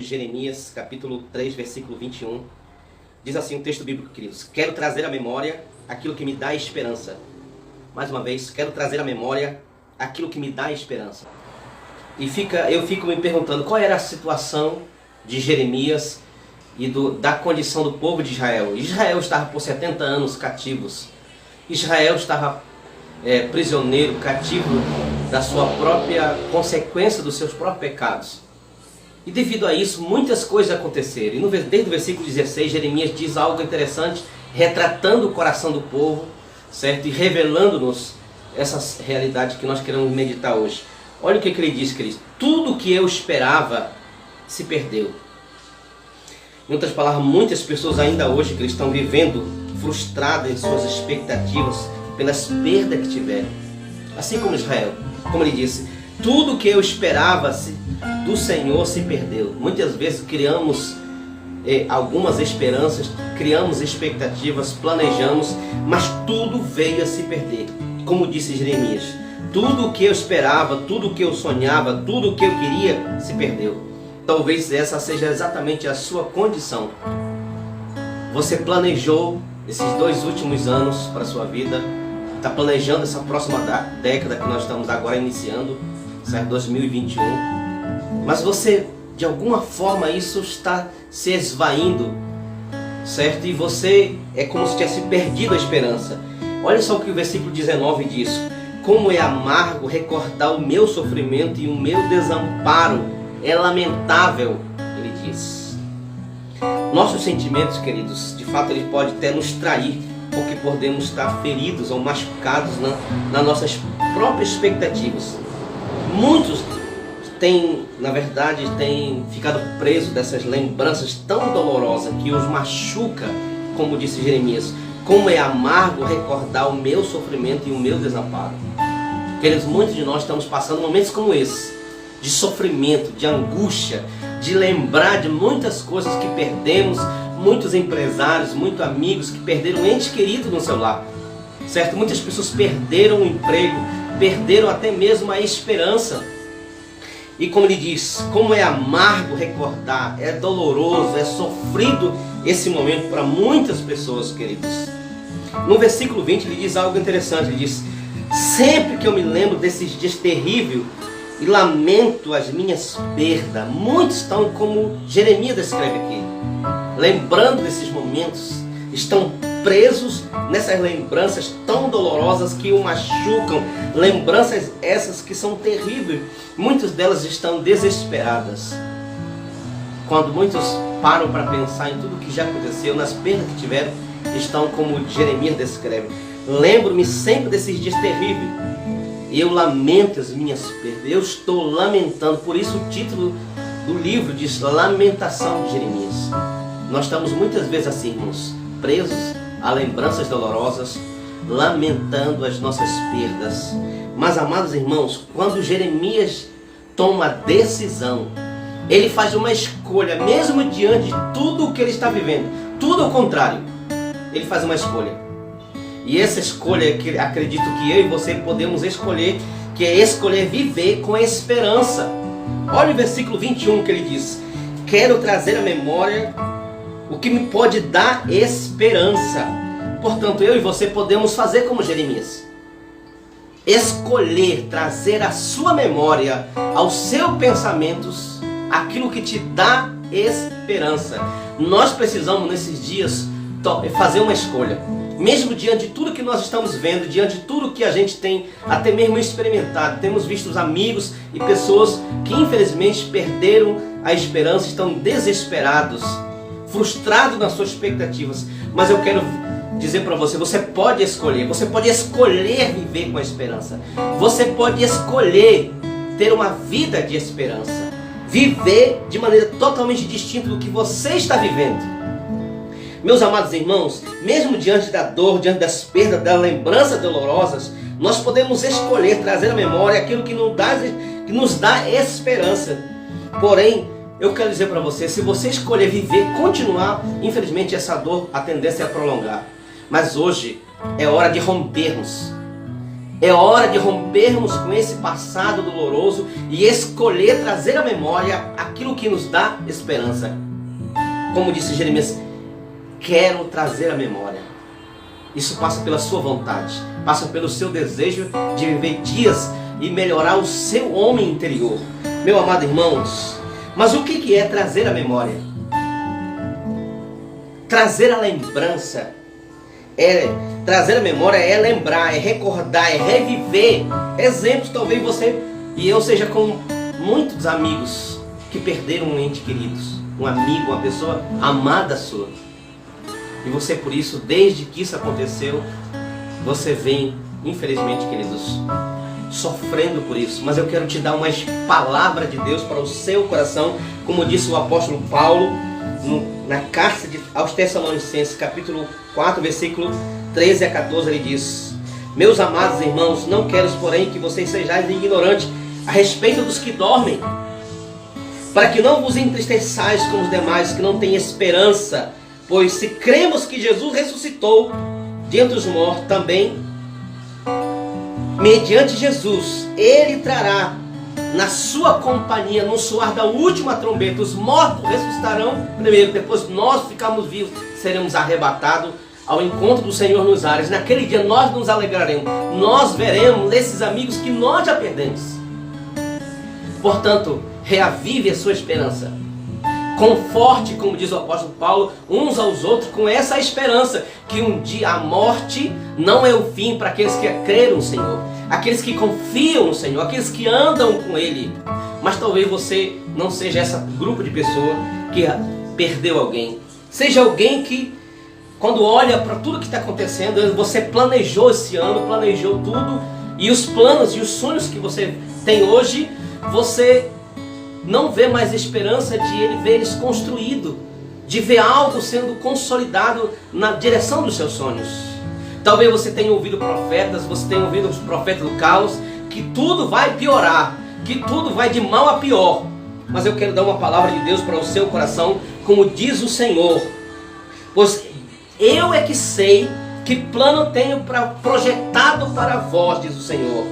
Jeremias, capítulo 3, versículo 21. Diz assim o texto bíblico, queridos: quero trazer à memória aquilo que me dá esperança. Mais uma vez, quero trazer à memória aquilo que me dá esperança. E eu fico me perguntando qual era a situação de Jeremias e da condição do povo de Israel. Israel estava por 70 anos cativos. Israel estava prisioneiro, cativo da sua própria consequência dos seus próprios pecados. E devido a isso, muitas coisas aconteceram. E desde o versículo 16, Jeremias diz algo interessante, retratando o coração do povo, certo? E revelando-nos essa realidade que nós queremos meditar hoje. Olha o que ele diz, querido: tudo o que eu esperava se perdeu. Em outras palavras, muitas pessoas ainda hoje que estão vivendo frustradas em suas expectativas pelas perdas que tiveram. Assim como Israel, como ele disse, tudo o que eu esperava do Senhor se perdeu. Muitas vezes criamos algumas esperanças, criamos expectativas, planejamos, mas tudo veio a se perder. Como disse Jeremias, tudo o que eu esperava, tudo o que eu sonhava, tudo o que eu queria se perdeu. Talvez essa seja exatamente a sua condição. Você planejou esses 2 últimos anos para a sua vida, está planejando essa próxima década que nós estamos agora iniciando, certo? 2021. Mas você, de alguma forma, isso está se esvaindo, certo? E você é como se tivesse perdido a esperança. Olha só o que o versículo 19 diz: como é amargo recordar o meu sofrimento e o meu desamparo, é lamentável, ele diz. Nossos sentimentos, queridos, de fato ele pode até nos trair, porque podemos estar feridos ou machucados nas nossas próprias expectativas. Muitos têm, na verdade, ficado presos dessas lembranças tão dolorosas que os machuca, como disse Jeremias. Como é amargo recordar o meu sofrimento e o meu desamparo. Queridos, muitos de nós estamos passando momentos como esse, de sofrimento, de angústia, de lembrar de muitas coisas que perdemos, muitos empresários, muitos amigos que perderam entes queridos no seu lar, certo? Muitas pessoas perderam o emprego, perderam até mesmo a esperança. E como ele diz, como é amargo recordar, é doloroso, é sofrido esse momento para muitas pessoas, queridos. No versículo 20 ele diz algo interessante, ele diz: sempre que eu me lembro desses dias terríveis e lamento as minhas perdas. Muitos estão como Jeremias descreve aqui, lembrando desses momentos, estão presos nessas lembranças tão dolorosas que o machucam, lembranças essas que são terríveis. Muitas delas estão desesperadas. Quando muitos param para pensar em tudo que já aconteceu, nas perdas que tiveram, estão como Jeremias descreve: lembro-me sempre desses dias terríveis e eu lamento as minhas perdas. Eu estou lamentando. Por isso o título do livro diz Lamentação de Jeremias. Nós estamos muitas vezes assim, irmãos, presos a lembranças dolorosas, lamentando as nossas perdas. Mas, amados irmãos, quando Jeremias toma a decisão, ele faz uma escolha, mesmo diante de tudo o que ele está vivendo, tudo ao contrário, ele faz uma escolha. E essa escolha que acredito que eu e você podemos escolher, que é escolher viver com esperança. Olha o versículo 21 que ele diz: quero trazer à memória o que me pode dar esperança. Portanto, eu e você podemos fazer como Jeremias, escolher trazer à sua memória, aos seus pensamentos, aquilo que te dá esperança. Nós precisamos nesses dias fazer uma escolha, mesmo diante de tudo que nós estamos vendo, diante de tudo que a gente tem até mesmo experimentado. Temos visto os amigos e pessoas que infelizmente perderam a esperança, estão desesperados, frustrados nas suas expectativas. Mas eu quero dizer para você, você pode escolher viver com a esperança. Você pode escolher ter uma vida de esperança, viver de maneira totalmente distinta do que você está vivendo. Meus amados irmãos, mesmo diante da dor, diante das perdas, das lembranças dolorosas, nós podemos escolher trazer à memória aquilo que nos dá esperança. Porém, eu quero dizer para você, se você escolher viver, continuar, infelizmente essa dor, a tendência é a prolongar. Mas hoje é hora de rompermos. É hora de rompermos com esse passado doloroso e escolher trazer à memória aquilo que nos dá esperança. Como disse Jeremias, quero trazer à memória. Isso passa pela sua vontade, passa pelo seu desejo de viver dias e melhorar o seu homem interior. Meu amado irmãos, mas o que é trazer à memória? Trazer a lembrança. Trazer a memória é lembrar, é recordar, é reviver. Exemplos, talvez você e eu seja com muitos amigos que perderam um ente querido, um amigo, uma pessoa amada sua. E você por isso, desde que isso aconteceu, você vem, infelizmente, queridos, sofrendo por isso. Mas eu quero te dar uma palavra de Deus para o seu coração, como disse o apóstolo Paulo na carta aos Tessalonicenses, capítulo 4, versículo 13 a 14, ele diz: meus amados irmãos, não quero, porém, que vocês sejais ignorantes a respeito dos que dormem, para que não vos entristeçais como os demais que não têm esperança. Pois se cremos que Jesus ressuscitou dentre os mortos, também, mediante Jesus, Ele trará na sua companhia, no soar da última trombeta. Os mortos ressuscitarão primeiro, depois nós ficarmos vivos, seremos arrebatados ao encontro do Senhor nos ares. Naquele dia nós nos alegraremos, nós veremos esses amigos que nós já perdemos. Portanto, reavive a sua esperança. Conforte, como diz o apóstolo Paulo, uns aos outros com essa esperança, que um dia a morte não é o fim para aqueles que creram no Senhor, aqueles que confiam no Senhor, aqueles que andam com Ele. Mas talvez você não seja esse grupo de pessoas que perdeu alguém. Seja alguém que, quando olha para tudo que está acontecendo, você planejou esse ano, planejou tudo, e os planos e os sonhos que você tem hoje, você não vê mais esperança de ver eles construídos, de ver algo sendo consolidado na direção dos seus sonhos. Talvez você tenha ouvido profetas, você tenha ouvido os profetas do caos, que tudo vai piorar, que tudo vai de mal a pior. Mas eu quero dar uma palavra de Deus para o seu coração, como diz o Senhor: pois eu é que sei que plano tenho projetado para vós, diz o Senhor,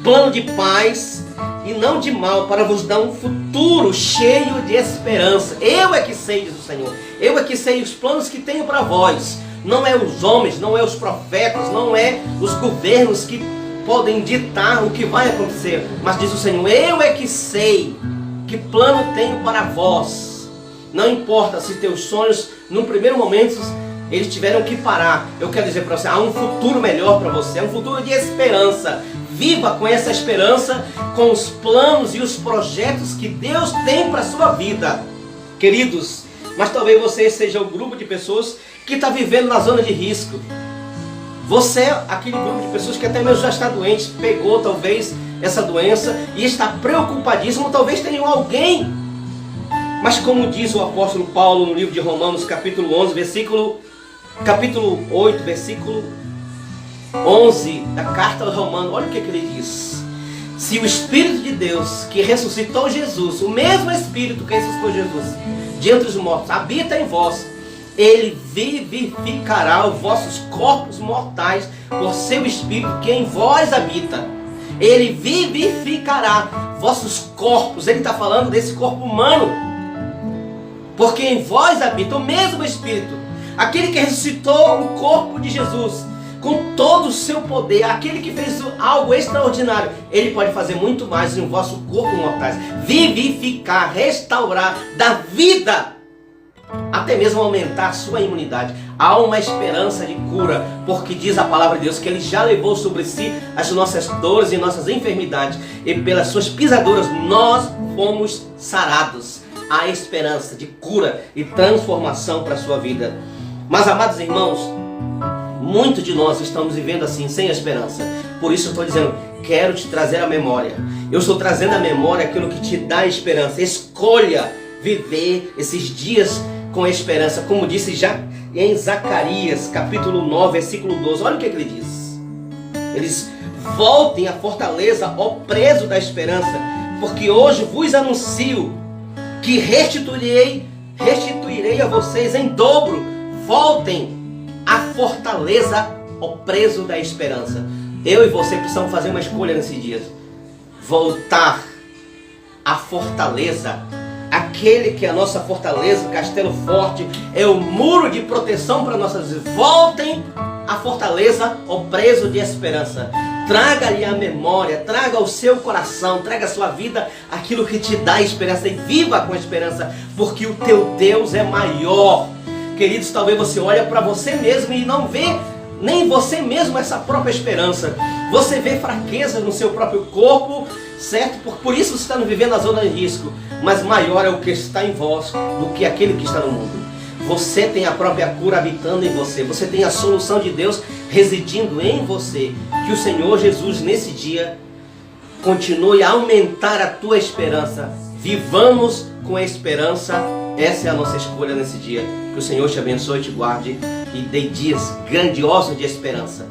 plano de paz e não de mal, para vos dar um futuro cheio de esperança. Eu é que sei, diz o Senhor. Eu é que sei os planos que tenho para vós. Não é os homens, não é os profetas, não é os governos que podem ditar o que vai acontecer. Mas diz o Senhor, eu é que sei que plano tenho para vós. Não importa se teus sonhos, no primeiro momento, eles tiveram que parar. Eu quero dizer para você, há um futuro melhor para você, é um futuro de esperança. Viva com essa esperança, com os planos e os projetos que Deus tem para a sua vida. Queridos, mas talvez você seja o grupo de pessoas que está vivendo na zona de risco. Você é aquele grupo de pessoas que até mesmo já está doente, pegou talvez essa doença e está preocupadíssimo, talvez tenha alguém. Mas como diz o apóstolo Paulo no livro de Romanos, capítulo 11, capítulo 8, versículo 11 da carta aos Romanos, olha o que ele diz: se o Espírito de Deus que ressuscitou Jesus, o mesmo Espírito que ressuscitou Jesus de entre os mortos, habita em vós, Ele vivificará os vossos corpos mortais por seu Espírito que em vós habita. Ele vivificará vossos corpos. Ele está falando desse corpo humano, porque em vós habita o mesmo Espírito, aquele que ressuscitou o corpo de Jesus com todo o seu poder, aquele que fez algo extraordinário. Ele pode fazer muito mais em vosso corpo mortais, vivificar, restaurar, dar vida, até mesmo aumentar a sua imunidade. Há uma esperança de cura, porque diz a palavra de Deus que Ele já levou sobre si as nossas dores e nossas enfermidades, e pelas suas pisaduras nós fomos sarados. Há esperança de cura e transformação para a sua vida. Mas, amados irmãos, muitos de nós estamos vivendo assim, sem esperança. Por isso eu estou dizendo, quero te trazer à memória. Eu estou trazendo à memória aquilo que te dá esperança. Escolha viver esses dias com esperança, como disse já em Zacarias, capítulo 9, versículo 12. Olha o que ele diz. Eles voltem à fortaleza, ó preso da esperança, porque hoje vos anuncio que restituirei a vocês em dobro. Voltem à fortaleza, ó preso da esperança. Eu e você precisamos fazer uma escolha nesses dias. Voltar à fortaleza. Aquele que é a nossa fortaleza, o castelo forte, é o muro de proteção para nossas vidas. Voltem à fortaleza, ó preso de esperança. Traga-lhe a memória, traga ao seu coração, traga à sua vida aquilo que te dá esperança e viva com esperança, porque o teu Deus é maior. Queridos, talvez você olhe para você mesmo e não vê nem você mesmo essa própria esperança. Você vê fraqueza no seu próprio corpo, certo? Por isso você está vivendo a zona de risco. Mas maior é o que está em vós do que aquele que está no mundo. Você tem a própria cura habitando em você. Você tem a solução de Deus residindo em você. Que o Senhor Jesus nesse dia continue a aumentar a tua esperança. Vivamos com a esperança. Essa é a nossa escolha nesse dia. Que o Senhor te abençoe e te guarde e dê dias grandiosos de esperança.